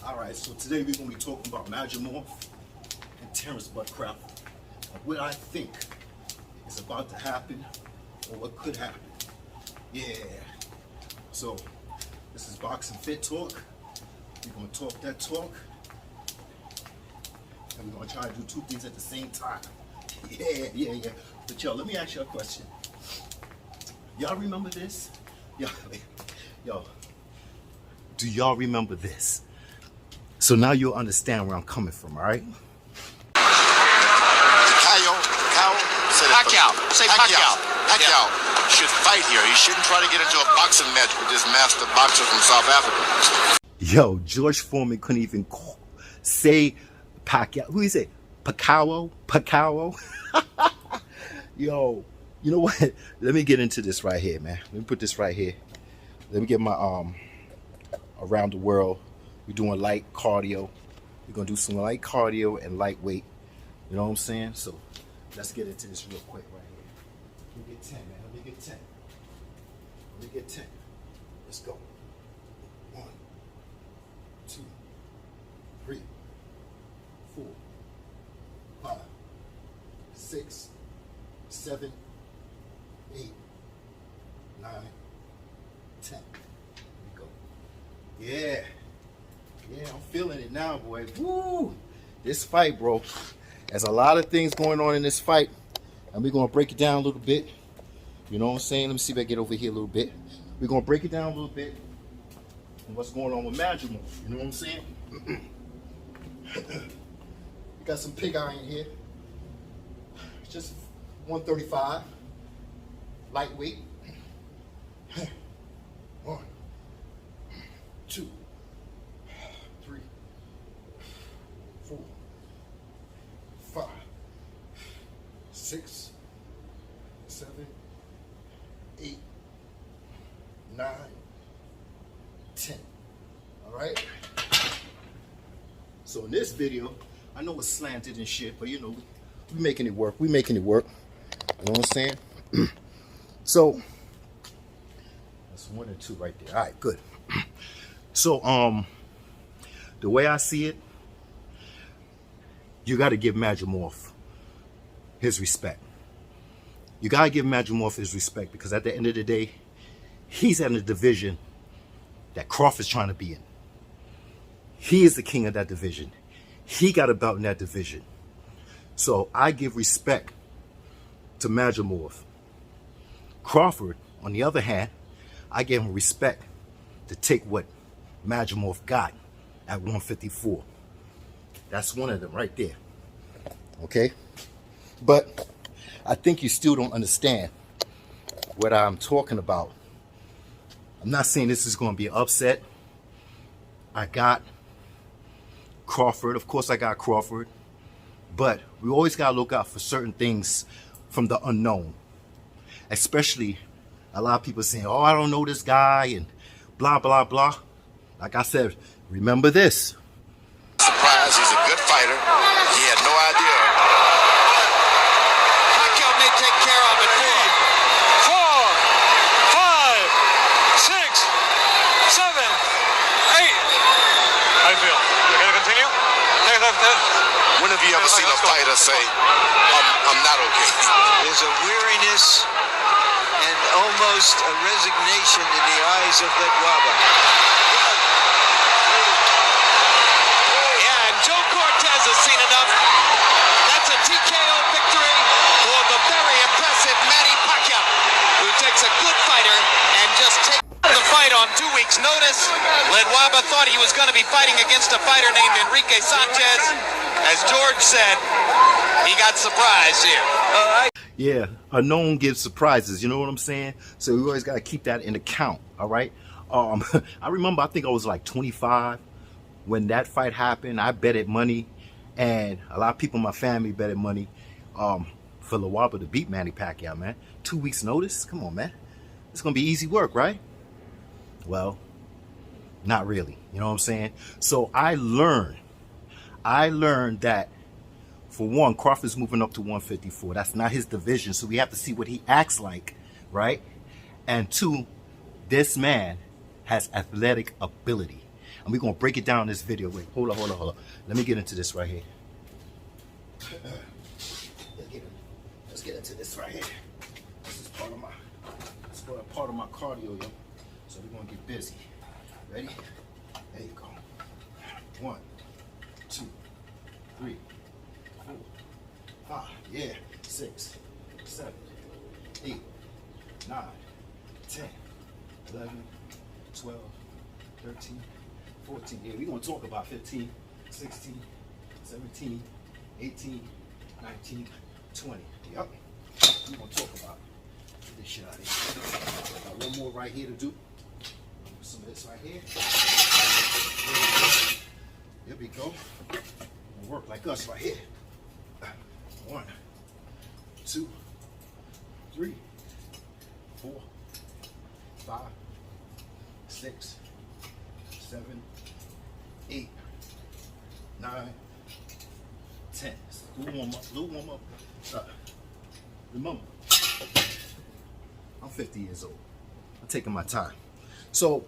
Alright, so today we're going to be talking about Madrimov and Terence Crawford and what I think is about to happen or what could happen. Yeah. So, this is Boxing Fit Talk. We're going to talk that talk. And we're going to try to do two things at the same time. Yeah. But yo, let me ask you a question. Y'all remember this? Yo, do y'all remember this? So now you'll understand where I'm coming from, all right? Pacquiao should fight here. He shouldn't try to get into a boxing match with this master boxer from South Africa. Yo, George Foreman couldn't even say Pacquiao. Who is it? Pacquiao? Yo, you know what? Let me get into this right here, man. Let me put this right here. Let me get my around the world. We're doing light cardio. We're gonna do some light cardio and lightweight. You know what I'm saying? So let's get into this real quick right here. Let me get 10, man. Let me get 10. Let's go. 1, 2, 3, 4, 5, 6, 7, 8, 9, 10. Here we go. Yeah, I'm feeling it now, boy. Woo! This fight, bro. There's a lot of things going on in this fight, and we're gonna break it down a little bit. You know what I'm saying? Let me see if I get over here a little bit. We're gonna break it down a little bit and what's going on with Madrimov. You know what I'm saying? We got some pig iron here. It's just 135, lightweight. 1, 2, 3, 4, 5, 6, 7, 8, 9, 10. All right. So in this video, I know it's slanted and shit, but you know, we're making it work. You know what I'm saying? So that's 1 and 2 right there. All right, good. So the way I see it, you got to give Madrimov his respect. You got to give Madrimov his respect because at the end of the day, he's in a division that Crawford's trying to be in. He is the king of that division. He got a belt in that division. So I give respect to Madrimov. Crawford, on the other hand, I give him respect to take what Madrimov got at 154. That's one of them right there. Okay? But I think you still don't understand what I'm talking about. I'm not saying this is going to be an upset. I got Crawford. Of course I got Crawford. But we always got to look out for certain things from the unknown. Especially a lot of people saying, oh, I don't know this guy and blah, blah, blah. Like I said, remember this. Surprise, he's a good fighter. He had no idea. Pacquiao may take care of it. 4, 5, 6, 7, 8. How do you feel? You gonna continue? When have you ever seen a fighter say, I'm not okay? There's a weariness and almost a resignation in the eyes of Ledwaba. Yeah, and Joe Cortez has seen enough. That's a TKO victory for the very impressive Manny Pacquiao, who takes a good fighter and just takes the fight on 2 weeks' notice. Ledwaba thought he was going to be fighting against a fighter named Enrique Sanchez. As George said, he got surprised here. Yeah, unknown gives surprises, you know what I'm saying? So we always got to keep that in account, all right? I remember, I think I was like 25 when that fight happened. I betted money, and a lot of people in my family betted money for Ledwaba to beat Manny Pacquiao, man. 2 weeks notice? Come on, man. It's going to be easy work, right? Well, not really, you know what I'm saying? So I learned that, for one, Crawford's moving up to 154. That's not his division, so we have to see what he acts like, right? And two, this man has athletic ability. and we're gonna break it down in this video. Wait, hold on. Let me get into this right here. Let's get into this right here. This is part of my cardio, yo. So we're gonna get busy. Ready? There you go. 1, 2, 3, 4, 5, yeah, 6, 7, 8, 9, 10, 11, 12, 13, 14. Yeah, we're gonna talk about 15, 16, 17, 18, 19, 20. Yep. We're gonna talk about this shit out here. I got one more right here to do. Some of this right here. Here we go. We'll work like us right here. 1, 2, 3, 4, 5, 6, 7, 8, 9, 10. Little warm up. Remember, I'm 50 years old. I'm taking my time. So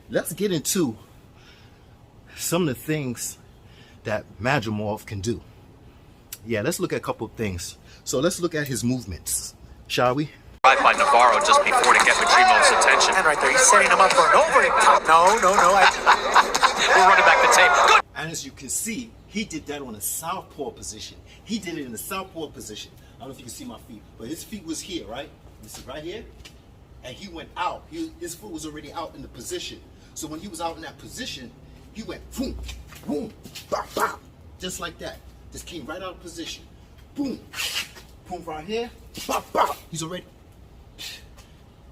let's get into some of the things that Madrimov can do. Yeah, let's look at a couple of things. So let's look at his movements, shall we? Right by Navarro just before to get Madrimov's attention. And right there, he's setting him up for an overtime. No. We're running back the tape. Good. And as you can see, he did that on a southpaw position. He did it in the southpaw position. I don't know if you can see my feet, but his feet was here, right? This is right here. And he went out. His foot was already out in the position. So when he was out in that position, he went boom, boom, bop, bop, just like that. Just came right out of position. Boom, boom right here, bop, bop. He's already.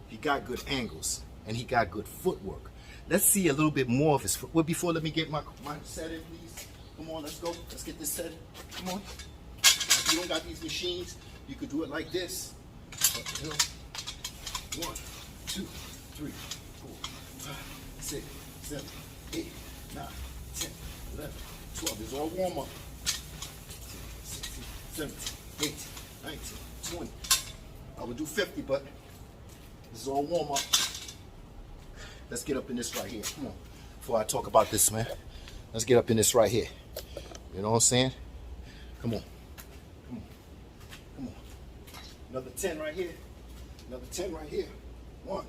He got good angles and he got good footwork. Let's see a little bit more of his foot. Well, before, let me get my set in, please. Come on, let's go. Let's get this set. Come on. If you don't got these machines, you could do it like this. But, you know, 1, 2, 3, 4, 5, 6, 7, 8, 9, 10, 11, 12. It's all warm up. 16, 17, 18, 19, 20. I would do 50, but this is all warm up. Let's get up in this right here. Come on. Before I talk about this, man. Let's get up in this right here. You know what I'm saying? Come on. Come on. Come on. Another 10 right here. Another 10 right here. 1,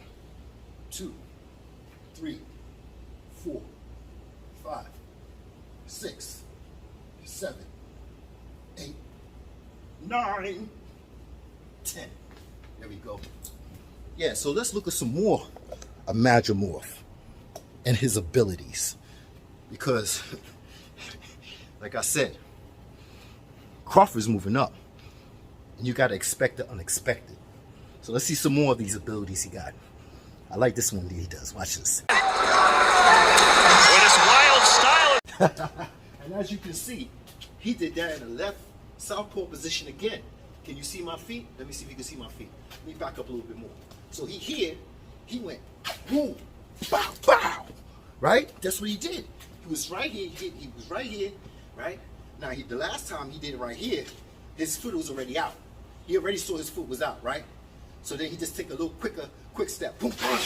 2, 3, 4, 5, 6, 7, 8, 9, 10. There we go. Yeah, so let's look at some more of Madrimov and his abilities. Because, like I said, Crawford's moving up. And you got to expect the unexpected. So let's see some more of these abilities he got. I like this one that he does. Watch this. With his wild style. And as you can see, he did that in the left southpaw position again. Can you see my feet? Let me see if you can see my feet. Let me back up a little bit more. So he went, boom, bow, bow. Right? That's what he did. He was right here. He was right here. Right? Now, the last time he did it right here, his foot was already out. He already saw his foot was out, right? So then he just took a little quick step, boom, boom,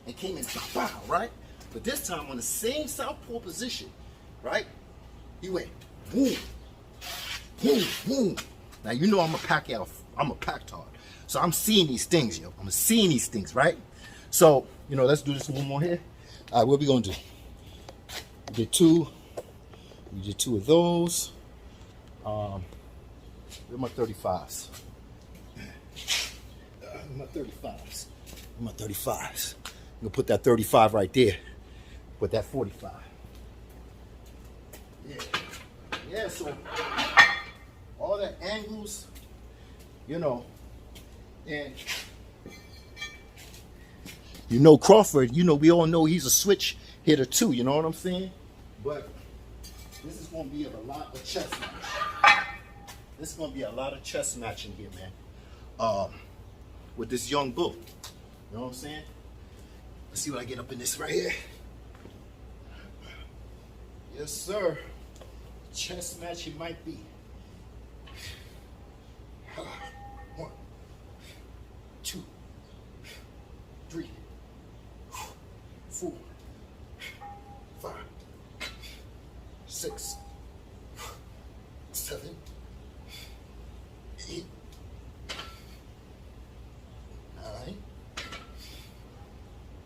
and came in, bow, right? But this time on the same southpaw position, right? He went, boom, boom, boom. Now, you know I'm a pack-tard. So I'm seeing these things, yo. I'm seeing these things, right? So, you know, let's do this one more here. All right, what are we going to do? We did two. We did two of those. Where are my 35s? My 35s. My 35s. I'm gonna put that 35 right there. Put that 45. Yeah. Yeah, so all the angles, you know, and you know Crawford, you know, we all know he's a switch hitter too, you know what I'm saying? But this is gonna be a lot of chess match. This is gonna be a lot of chess matching here, man. With this young bull. You know what I'm saying? Let's see what I get up in this right here. Yes, sir. Chess match it might be. 1, 2, 3, 4, 5, 6, 7, 8, 9,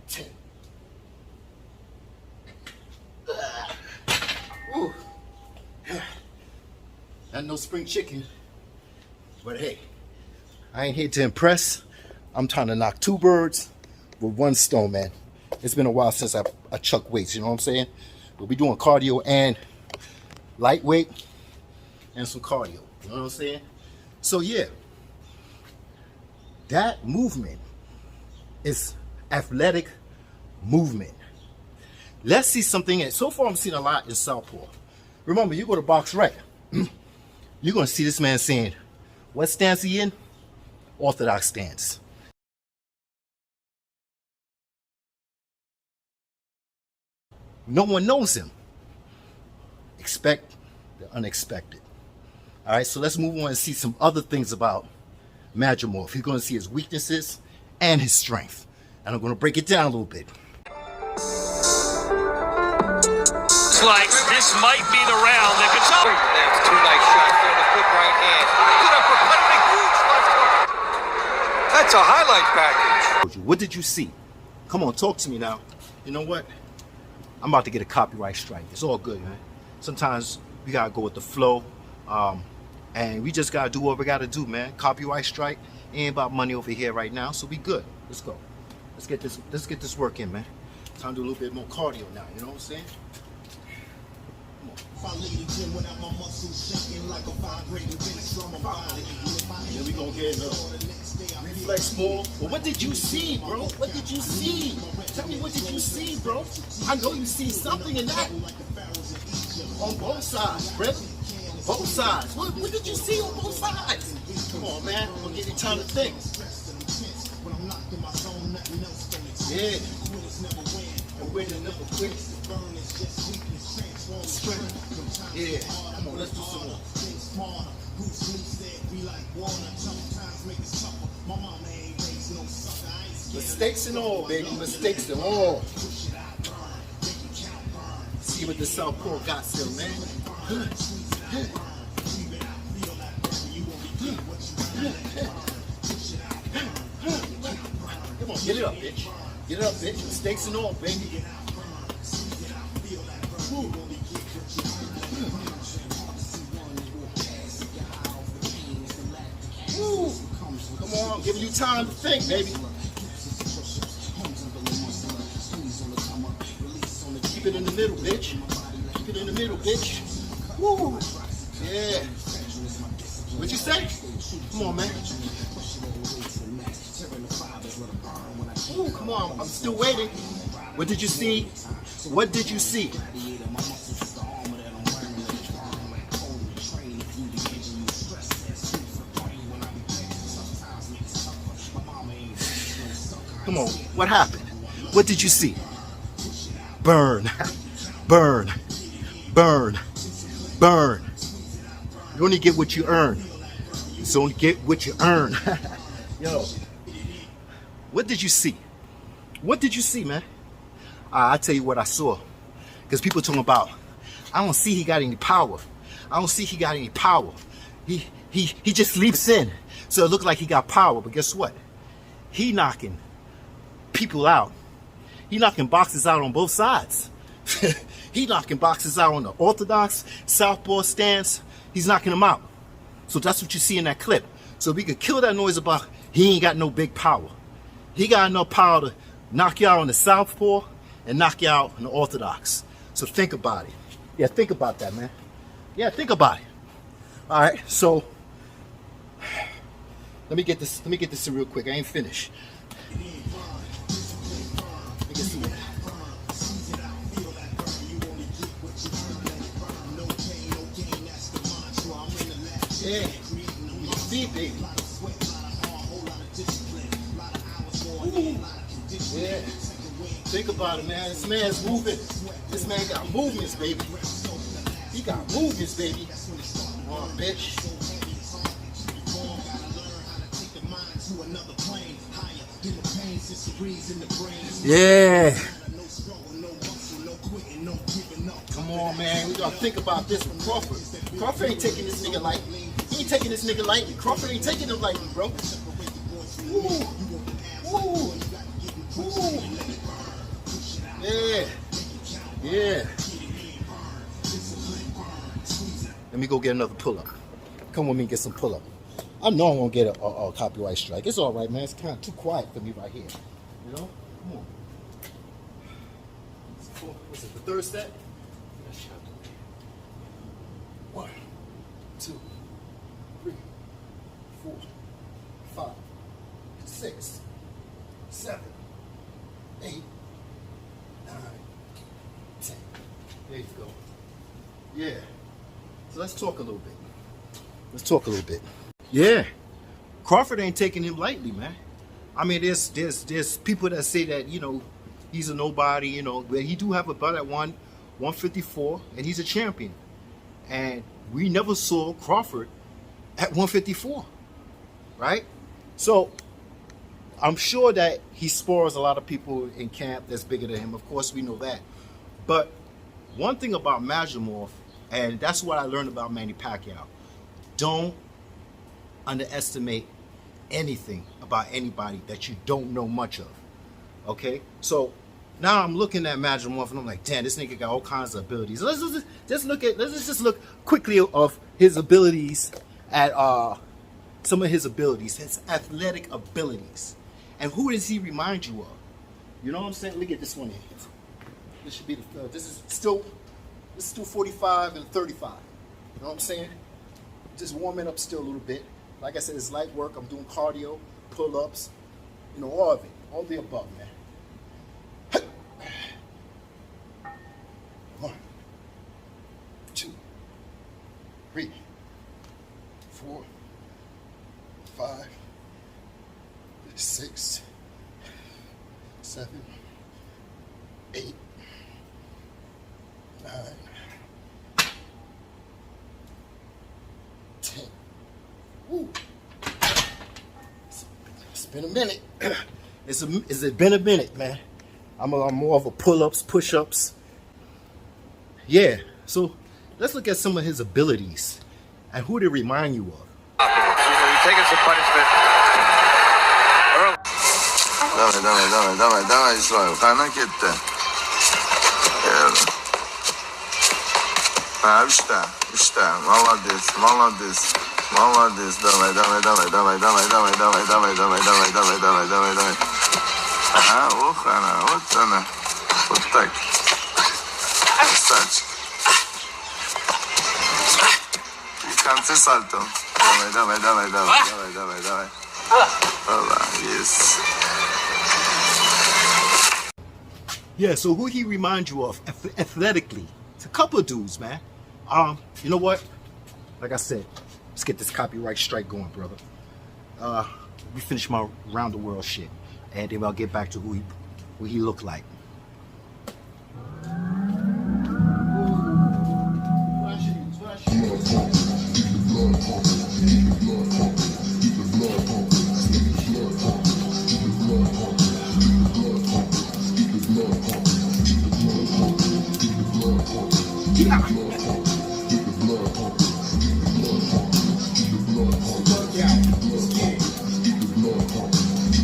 10. Ooh. Not no spring chicken, but hey, I ain't here to impress. I'm trying to knock 2 birds with 1 stone, man. It's been a while since I chuck weights, you know what I'm saying? We'll be doing cardio and lightweight and some cardio, you know what I'm saying? So yeah, that movement is athletic movement. Let's see something. So far I'm seeing a lot in southpaw. Remember, you go to box rec, you're going to see this man saying, what stance he in? Orthodox stance. No one knows him. Expect the unexpected. All right, so let's move on and see some other things about Madrimov. You're going to see his weaknesses and his strength. And I'm going to break it down a little bit. Looks like this might be the round that could tell. That's 2 nice shots there. The good right hand. Good uppercut and a huge left hook. That's a highlight package. What did you see? Come on, talk to me now. You know what? I'm about to get a copyright strike. It's all good, man. Sometimes we gotta go with the flow, and we just gotta do what we gotta do, man. Copyright strike ain't about money over here right now, so we good. Let's go. Let's get this work in, man. Time to do a little bit more cardio now. You know what I'm saying? Then we gonna get reflex more. Well, what did you see, bro? What did you see? Tell me, what did you see, bro? I know you see something in that. On both sides, brother. Both sides. What did you see on both sides? Come on, man. I'm gonna give you time to think. Yeah. And we're the number quick. Yeah. Come on, let's do some more. Mistakes and all, baby. Mistakes and all. See what the southpaw got still, man. Come on, get it up, bitch. Get it up, bitch. Mistakes and all, baby. Woo. Come on, I'm giving you time to think, baby. Keep it in the middle, bitch. Keep it in the middle, bitch. Woo. Yeah. What'd you say? Come on, man. Ooh, come on. I'm still waiting. What did you see? What did you see? Come on. What happened? What did you see? Burn. Burn. Burn. Burn. You only get what you earn. So only get what you earn. Yo. What did you see? What did you see, man? I'll tell you what I saw. Because people talking about, I don't see he got any power. I don't see he got any power. He just leaps in. So it looked like he got power. But guess what? He knocking people out. He knocking boxes out on both sides. He knocking boxes out on the orthodox southpaw stance. He's knocking them out. So that's what you see in that clip. So we could kill that noise about he ain't got no big power. He got enough power to knock you out on the southpaw and knock you out on the orthodox. So think about it. Yeah, think about that, man. Yeah, think about it. All right, so let me get this in real quick. I ain't finished. Yeah, you see, baby. Ooh. Yeah, think about it, man. This man's moving. This man got movements, baby. He got movements, baby. Come on, bitch. Yeah. Come on, man. We gotta think about this with Crawford. Crawford ain't taking this nigga lightly. He ain't taking this nigga lightly. Crawford ain't taking him lightly, bro. Ooh. Ooh. Ooh. Yeah. Yeah. Let me go get another pull-up. Come with me and get some pull-up. I know I'm gonna get a copyright strike. It's all right, man. It's kind of too quiet for me right here. You know? Come on. What's it, the third step? 1, 2, 3, 4, 5, 6, 7, 8, 9, 10. There you go. Yeah. So let's talk a little bit. Yeah. Crawford ain't taking him lightly, man. I mean, there's people that say that, you know, he's a nobody, you know, but he do have a belt at 154, and he's a champion. And we never saw Crawford at 154, right? So I'm sure that he spars a lot of people in camp that's bigger than him. Of course, we know that. But one thing about Madrimov, and that's what I learned about Manny Pacquiao, don't underestimate anything about anybody that you don't know much of. Okay? So now I'm looking at Madrimov and I'm like, damn, this nigga got all kinds of abilities. Let's just look quickly of his abilities at some of his abilities, his athletic abilities. And who does he remind you of? You know what I'm saying? Look at this one here. This should be the this is still 45 and 35. You know what I'm saying? Just warming up still a little bit. Like I said, it's light work. I'm doing cardio, pull-ups, you know, all of it. All the above, man. 1, 2, 3, 4, 5, 6, 7, 8, 9, 10. Woo. It's been a minute. It's been a minute, man. I'm more of a pull-ups, push-ups. Yeah. So let's look at some of his abilities and who they remind you of. You're taking some punishment. Давай, Israil. Kana gitti. İşte. Молодец. Давай. Ага, ух, она, вот она. Вот так. Красавчик. И в конце сальто. Давай. Hola, yes. Yeah, so who he reminds you of athletically? It's a couple of dudes, man. You know what? Like I said, let's get this copyright strike going, brother. We finish my round the world shit, and then I'll get back to who he looked like.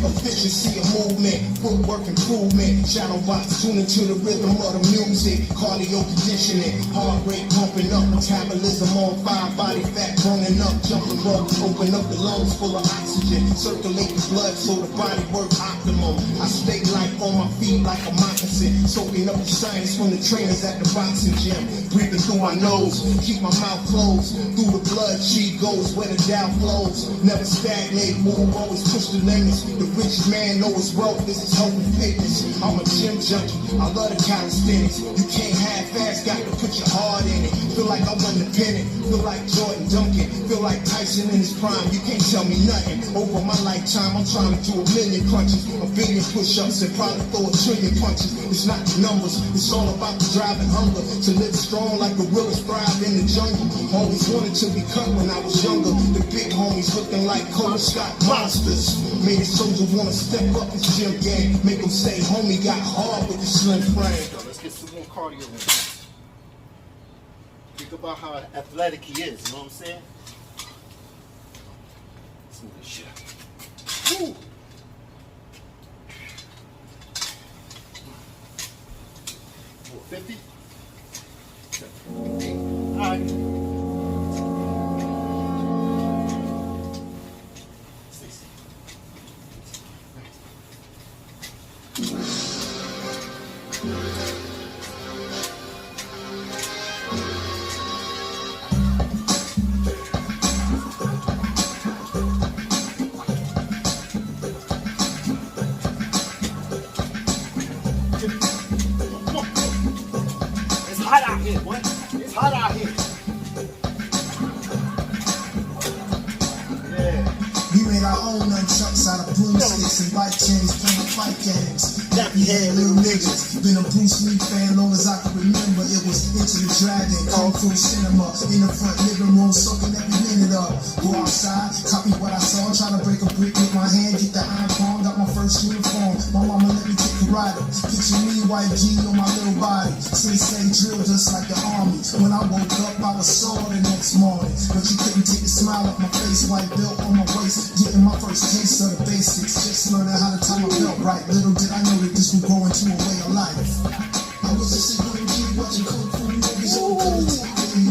Efficiency of movement, footwork improvement, shadow box tuning to the rhythm of the music, cardio conditioning, heart rate pumping up, metabolism on fire, body fat burning up, jumping rope, open up the lungs full of oxygen, circulate the blood so the body work optimum. I stay light on my feet like a moccasin, soaking up the science from the trainers at the boxing gym, breathing through my nose, keep my mouth closed, through the blood she goes where the Dow flows, never stagnate, move, always push the limits, the rich man know his wealth, this is health and fitness. I'm a gym junkie, I love the calisthenics. You can't half-ass, got to put your heart in it. Feel Feel like I won the pennant. Feel like Jordan Duncan. Feel like Tyson in his prime. You can't tell me nothing. Over my lifetime, I'm trying to do 1 million crunches, 1 billion push-ups, and probably throw 1 trillion punches. It's not the numbers. It's all about the drive and hunger to live strong like gorillas thrive in the jungle. Always wanted to be cut when I was younger. The big homies looking like Cole Scott monsters. Made a soldier wanna step up his gym game. Make him say, homie got hard with the slim frame. Let's get some more cardio in. Think about how athletic he is, you know what I'm saying? Let's move this shit. Woo! 50? All right. 60. It's hot out here, boy. It's hot out here. We made our own nunchucks out of broomsticks and bike chains, playing fight games. Nappy head little niggas. Been a Bruce Lee fan long as I can remember. It was Into the Dragon, Kung Fu Cinema. In the front living room, soaking every minute up. Go outside, copy what I saw. Try to break a brick with my hand, get the iron palm. Got my first uniform. My mama let me take the rider. Picture me, white G on my little body. Sensei drill just like the army. When I woke up, I was sore the next morning. But you couldn't take a smile off my face. White belt on my waist. Getting my first taste of the basics. Just learning how to tie my belt right. Little did I know that this would grow into a way of life. I was just a young G watching Kung Fu movies on color TV.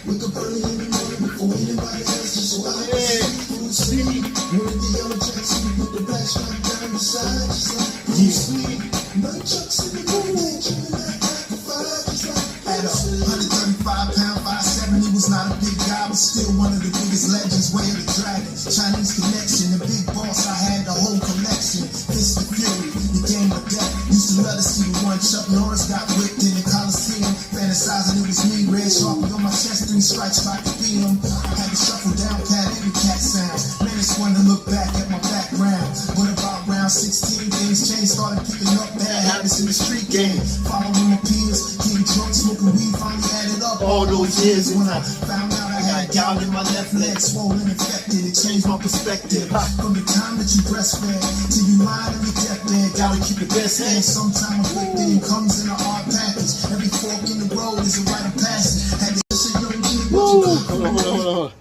Wake up early in the morning before anybody else, just so I could sleep. Wearing the yellow jackets, we put the black stripe down the side, just like you sleep. Nunchucks in the moonlight, chilling like fire, just like at a 135-pound, 5'7", he was not a big guy, but still one of the biggest legends. Way of the Dragon, Chinese connection, the big boss, I had the whole collection. Fist of Fury, the game of death. Used to love to see the one Chuck Norris got whipped in the Coliseum. Fantasizing it was me, red sharpie on my chest, 3 stripes by the beam. Had to shuffle down, cat in the cat sounds. Man, it's fun to look back at my background. But about round 16, things changed, started picking up bad habits in the street game. Following my peers, getting drunk, smoking weed, finally added up all those years. When I found out I had gout in my left leg, swollen, infected, it changed my perspective. From the time that you breastfed till you lied on your deathbed, gotta keep the best head. Sometime afflicted, it comes in a hard package. Every fork in the road is a rite of passage. Had to say, young G, Hold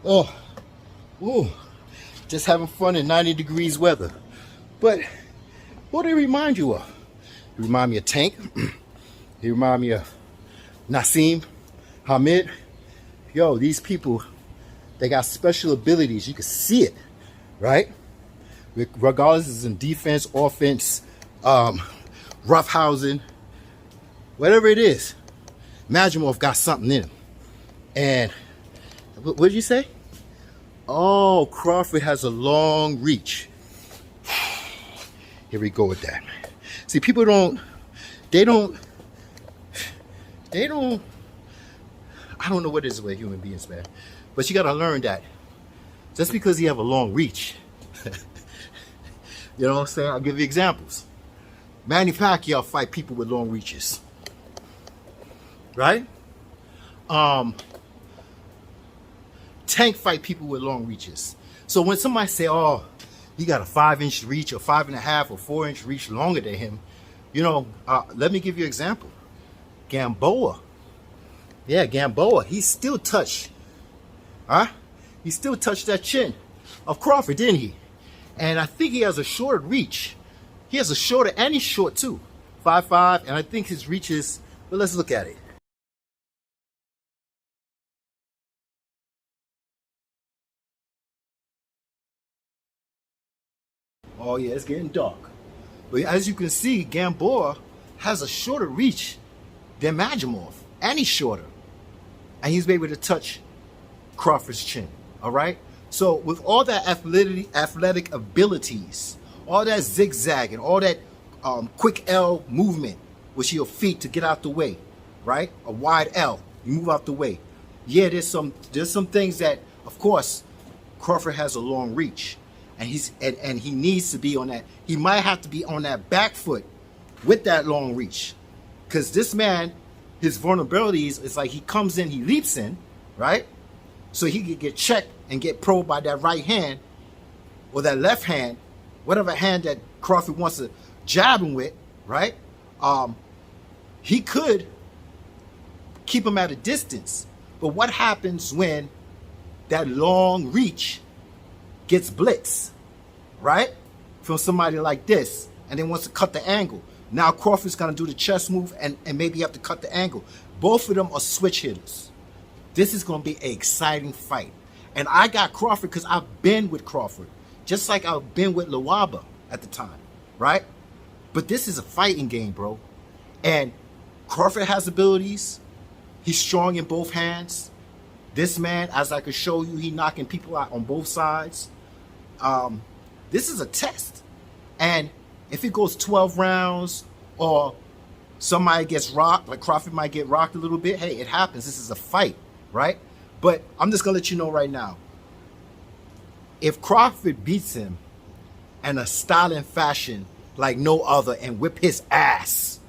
on. Oh, just having fun in 90 degrees weather. But what do it remind you of? It remind me of Tank. It remind me of Nassim, Hamid. Yo, these people, they got special abilities. You can see it, right? Regardless it's in defense, offense, roughhousing, whatever it is, Madrimov got something in him. And what did you say? Oh, Crawford has a long reach. Here we go with that. See, people they don't, I don't know what it is with human beings, man. But you got to learn that just because you have a long reach, you know what I'm saying? I'll give you examples. Manny Pacquiao fight people with long reaches, right? Tank fight people with long reaches. So when somebody say, oh, he got a 5-inch reach or 5.5 or 4-inch reach longer than him, you know, let me give you an example. Gamboa. Yeah, Gamboa. He still touched, he still touched that chin of Crawford, didn't he? And I think he has a shorter reach. He has a shorter, and he's short too. 5'5", and I think his reach is, well, let's look at it. Oh yeah, it's getting dark. But as you can see, Gamboa has a shorter reach than Madrimov, and he's shorter. And he's able to touch Crawford's chin, all right? So with all that athletic abilities, all that zigzag and all that quick L movement with your feet to get out the way, right? A wide L. You move out the way. Yeah, there's some things that, of course, Crawford has a long reach, and he needs to be on that. He might have to be on that back foot with that long reach, because this man, his vulnerabilities is like he comes in, he leaps in, right? So he could get checked and get probed by that right hand or that left hand, whatever hand that Crawford wants to jab him with, right? He could keep him at a distance. But what happens when that long reach gets blitzed, right? From somebody like this, and then wants to cut the angle. Now Crawford's gonna do the chest move and maybe you have to cut the angle. Both of them are switch hitters. This is gonna be an exciting fight. And I got Crawford because I've been with Crawford, just like I've been with Lawaba at the time, right? But this is a fighting game, bro. And Crawford has abilities. He's strong in both hands. This man, as I could show you, he knocking people out on both sides. This is a test. And if it goes 12 rounds or somebody gets rocked, like Crawford might get rocked a little bit, hey, it happens. This is a fight, right? But I'm just going to let you know right now, if Crawford beats him in a styling fashion like no other and whip his ass,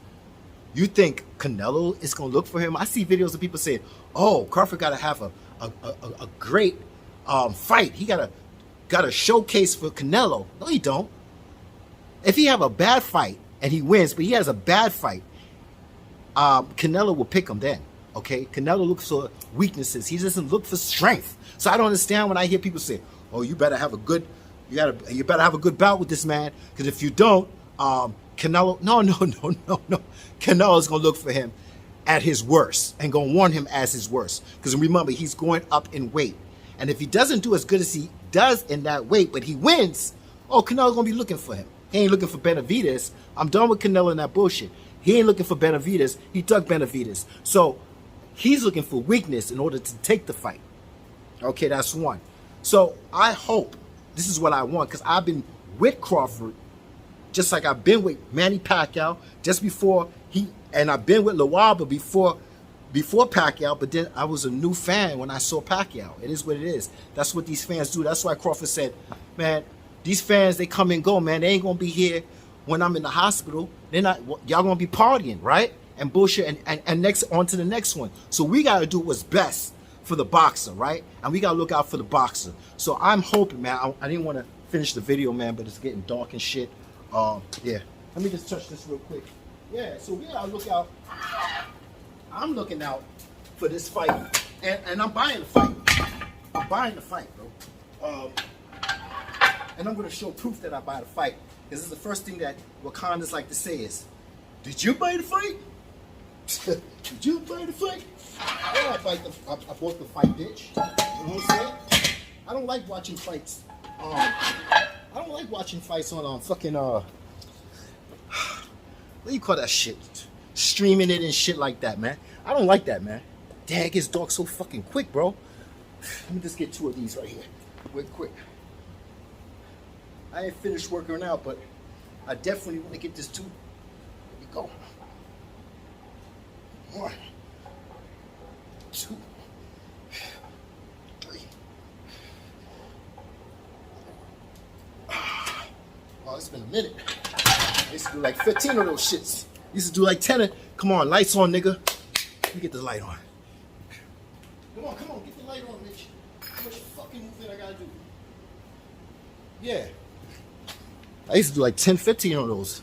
you think Canelo is going to look for him? I see videos of people saying, oh, Crawford got to have a great fight. He got a showcase for Canelo. No, he don't. If he have a bad fight and he wins, but he has a bad fight, Canelo will pick him then. Okay, Canelo looks for weaknesses. He doesn't look for strength. So I don't understand when I hear people say, "Oh, you better have a good, you better have a good bout with this man, because if you don't, Canelo, no. Canelo's gonna look for him at his worst and gonna warn him as his worst. Because remember, he's going up in weight, and if he doesn't do as good as he does in that weight, but he wins, oh, Canelo's gonna be looking for him. He ain't looking for Benavidez. I'm done with Canelo and that bullshit. He ain't looking for Benavidez. He took Benavidez. So he's looking for weakness in order to take the fight. Okay, that's one. So I hope, this is what I want, because I've been with Crawford, just like I've been with Manny Pacquiao, just before and I've been with Lawaba before Pacquiao, but then I was a new fan when I saw Pacquiao. It is what it is. That's what these fans do. That's why Crawford said, man, these fans, they come and go, man. They ain't gonna be here when I'm in the hospital. They're not, y'all gonna be partying, right? And bullshit, and next on to the next one. So we gotta do what's best for the boxer, right? And we gotta look out for the boxer. So I'm hoping, man. I didn't want to finish the video, man, but it's getting dark and shit. Yeah. Let me just touch this real quick. Yeah. So we gotta look out. I'm looking out for this fight, and I'm buying the fight. I'm buying the fight, bro. And I'm gonna show proof that I buy the fight. This is the first thing that Wakandas like to say is, "Did you buy the fight? Did you buy the fight?" Yeah, I bought the fight, bitch. You know what I'm saying? I don't like watching fights. I don't like watching fights on fucking what do you call that shit? Streaming it and shit like that, man. I don't like that, man. Dang, it gets dark so fucking quick, bro. Let me just get 2 of these right here, quick. I ain't finished working out, but I definitely want to get this too. Here we go. 1, 2, 3. Oh, it's been a minute. I used to do like 15 of those shits. Used to do like 10 of, come on, lights on, nigga. Let me get the light on. Come on, get the light on, bitch. How much fucking movement I gotta do? Yeah. I used to do like 10, 15 of those.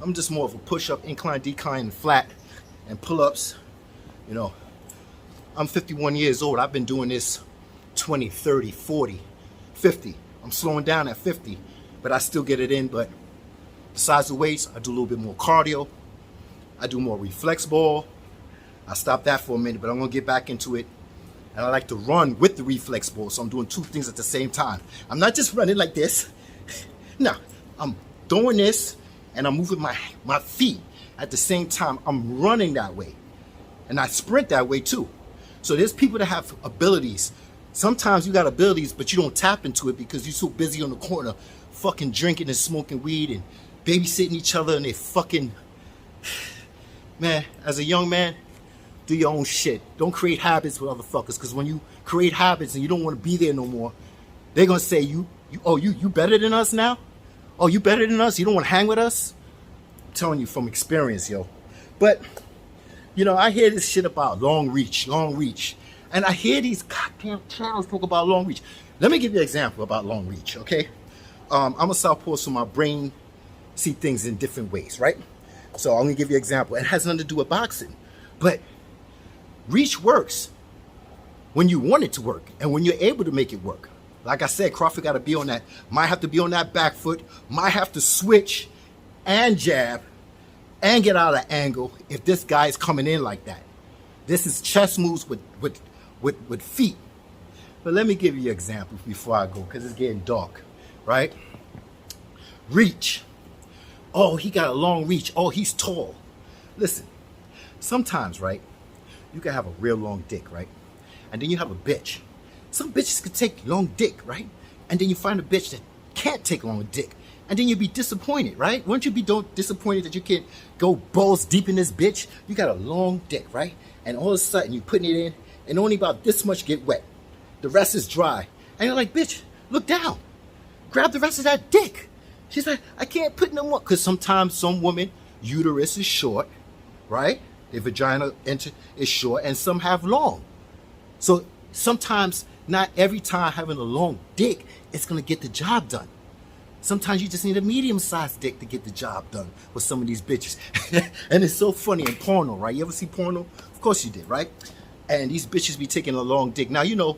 I'm just more of a push-up, incline, decline, and flat, and pull-ups. You know, I'm 51 years old. I've been doing this 20, 30, 40, 50. I'm slowing down at 50, but I still get it in. But besides the weights, I do a little bit more cardio. I do more reflex ball. I stopped that for a minute, but I'm gonna get back into it. And I like to run with the reflex ball, so I'm doing 2 things at the same time. I'm not just running like this. No, I'm doing this, and I'm moving my feet at the same time. I'm running that way, and I sprint that way too. So there's people that have abilities. Sometimes you got abilities, but you don't tap into it because you're so busy on the corner fucking drinking and smoking weed and babysitting each other, and they fucking... Man, as a young man, Do your own shit. Don't create habits with other fuckers, because when you create habits and you don't want to be there no more, they're gonna say you better than us now? Oh, you better than us? You don't want to hang with us? I'm telling you from experience, yo. But I hear this shit about long reach, and I hear these goddamn channels talk about long reach. Let me give you an example about long reach, okay? I'm a southpaw, so my brain see things in different ways, right? So I'm gonna give you an example. It has nothing to do with boxing, but reach works when you want it to work and when you're able to make it work. Like I said, Crawford got to be on that, might have to be on that back foot, might have to switch and jab and get out of angle if this guy is coming in like that. This is chess moves with feet. But let me give you an example before I go, because it's getting dark, right? Reach. Oh, he got a long reach. Oh, he's tall. Listen, sometimes, right, you can have a real long dick, right? And then you have a bitch. Some bitches could take long dick, right? And then you find a bitch that can't take long dick. And then you'd be disappointed, right? Wouldn't you be disappointed that you can't go balls deep in this bitch? You got a long dick, right? And all of a sudden you're putting it in and only about this much get wet. The rest is dry. And you're like, bitch, look down. Grab the rest of that dick. She's like, I can't put no more. Because sometimes some women, uterus is short, right? Their vagina is short, and some have long. So sometimes, not every time having a long dick, it's going to get the job done. Sometimes you just need a medium-sized dick to get the job done with some of these bitches. And it's so funny in porno, right? You ever see porno? Of course you did, right? And these bitches be taking a long dick. Now, you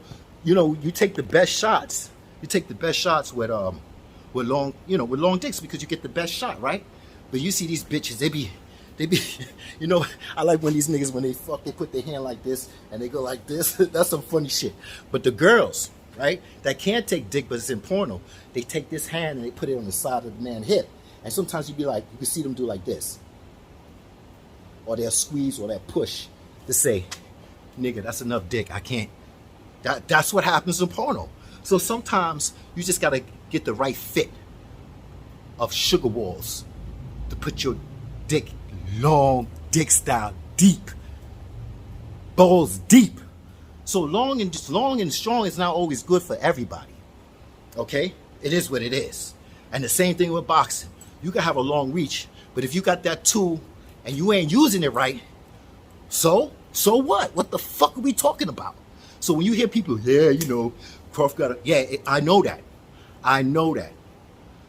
take the best shots. You take the best shots with long dicks, because you get the best shot, right? But you see these bitches, they be, I like when these niggas, when they fuck, they put their hand like this and they go like this. That's some funny shit. But the girls, right, that can't take dick, but it's in porno, they take this hand and they put it on the side of the man's hip. And sometimes you can see them do like this. Or they'll squeeze or they'll push to say, nigga, that's enough dick. I can't. That's what happens in porno. So sometimes you just got to get the right fit of sugar walls to put your dick, long dick style, deep, balls deep. So long and strong is not always good for everybody. Okay, it is what it is. And the same thing with boxing. You can have a long reach, but if you got that tool and you ain't using it right, so what? What the fuck are we talking about? So when you hear people, Crawford got I know that.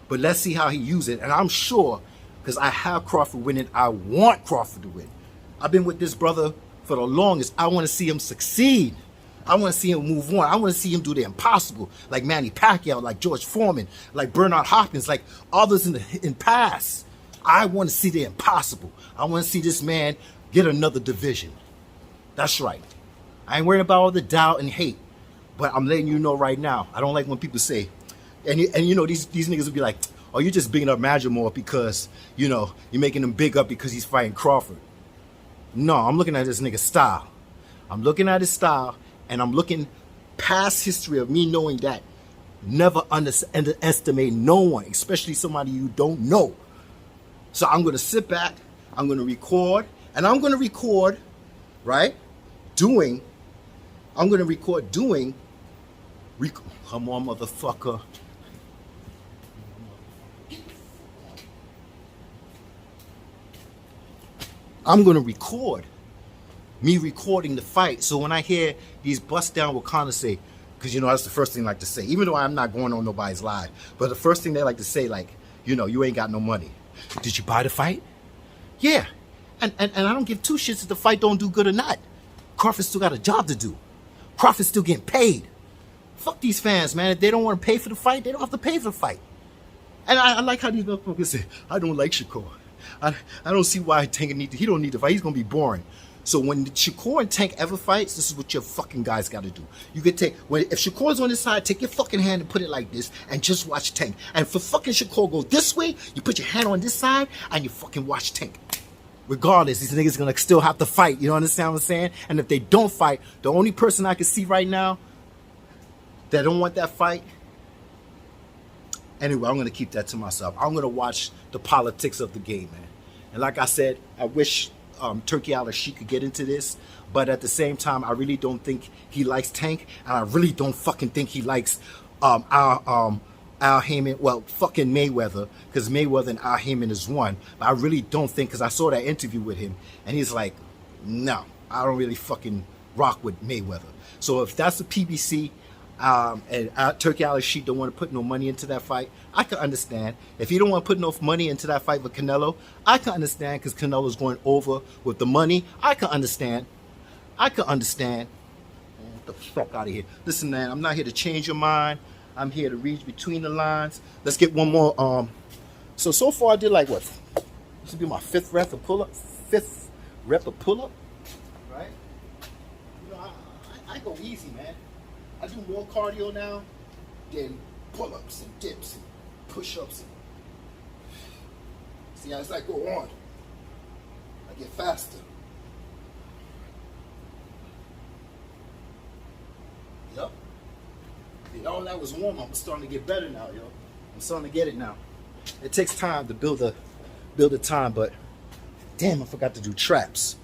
But let's see how he uses it. And I'm sure, because I have Crawford winning, I want Crawford to win. I've been with this brother for the longest. I want to see him succeed. I want to see him move on. I want to see him do the impossible, like Manny Pacquiao, like George Foreman, like Bernard Hopkins, like others in past. I want to see the impossible. I want to see this man get another division. That's right. I ain't worried about all the doubt and hate, but I'm letting you know right now, I don't like when people say, and these niggas will be like, oh, you're just bigging up Madrimov because, you're making him big up because he's fighting Crawford. No, I'm looking at this nigga's style. I'm looking at his style, and I'm looking past history of me knowing that never underestimate no one, especially somebody you don't know. So I'm going to sit back, I'm going to record, and I'm going to record, right, doing, come on, motherfucker. I'm going to record me recording the fight. So when I hear these bust down Wakanda say, because that's the first thing I like to say, even though I'm not going on nobody's live, but the first thing they like to say, like, you ain't got no money. Did you buy the fight? Yeah. And I don't give two shits if the fight don't do good or not. Crawford still got a job to do. Crawford's still getting paid. Fuck these fans, man. If they don't want to pay for the fight, they don't have to pay for the fight. And I like how these motherfuckers say, I don't like Shakur. I don't see why Tank he don't need to fight. He's going to be boring. So when Shakur and Tank ever fights, this is what your fucking guys got to do. You can take, if Shakur's on this side, take your fucking hand and put it like this and just watch Tank. And for fucking Shakur go this way, you put your hand on this side and you fucking watch Tank. Regardless, these niggas going to still have to fight. You understand what I'm saying? And if they don't fight, the only person I can see right now that don't want that fight, anyway, I'm going to keep that to myself. I'm going to watch the politics of the game, man. And like I said, I wish Turkey Al-Sheikh could get into this, but at the same time, I really don't think he likes Tank, and I really don't fucking think he likes Al Heyman. Well, fucking Mayweather, because Mayweather and Al Heyman is one. But I really don't think, because I saw that interview with him, and he's like, no, I don't really fucking rock with Mayweather. So if that's the PBC, and Turkey Al-Sheikh don't want to put no money into that fight, I can understand. If he don't want to put no money into that fight with Canelo, I can understand, because Canelo's going over with the money. I can understand. Man, get the fuck out of here. Listen, man, I'm not here to change your mind. I'm here to read between the lines. Let's get one more. So far I did like what? This will be my fifth rep of pull-up. Right? You know, I go easy, man. I do more cardio now than pull-ups and dips and push-ups. See, as I go on, I get faster. Yup. All that was warm. I'm starting to get better now, yo. I'm starting to get it now. It takes time to build a time, but damn, I forgot to do traps.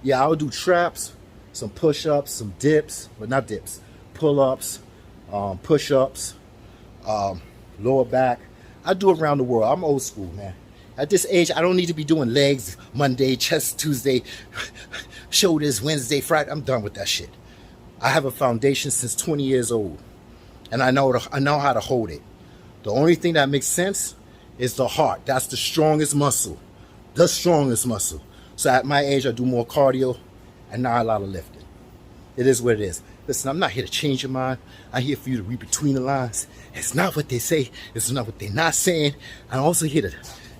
Yeah, I'll do traps, some push-ups, some dips, but not dips. Pull-ups, push-ups, lower back. I do it around the world. I'm old school, man. At this age, I don't need to be doing legs Monday, chest Tuesday, shoulders Wednesday, Friday. I'm done with that shit. I have a foundation since 20 years old, and I know how to hold it. The only thing that makes sense is the heart. That's the strongest muscle. The strongest muscle. So at my age, I do more cardio and not a lot of lifting. It is what it is. Listen, I'm not here to change your mind. I'm here for you to read between the lines. It's not what they say. It's not what they're not saying. I'm also here to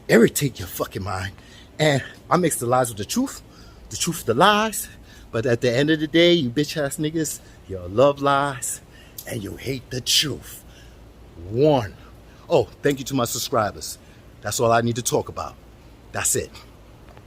irritate your fucking mind. And I mix the lies with the truth with the lies. But at the end of the day, you bitch ass niggas, you love lies and you hate the truth. One. Oh, thank you to my subscribers. That's all I need to talk about. That's it.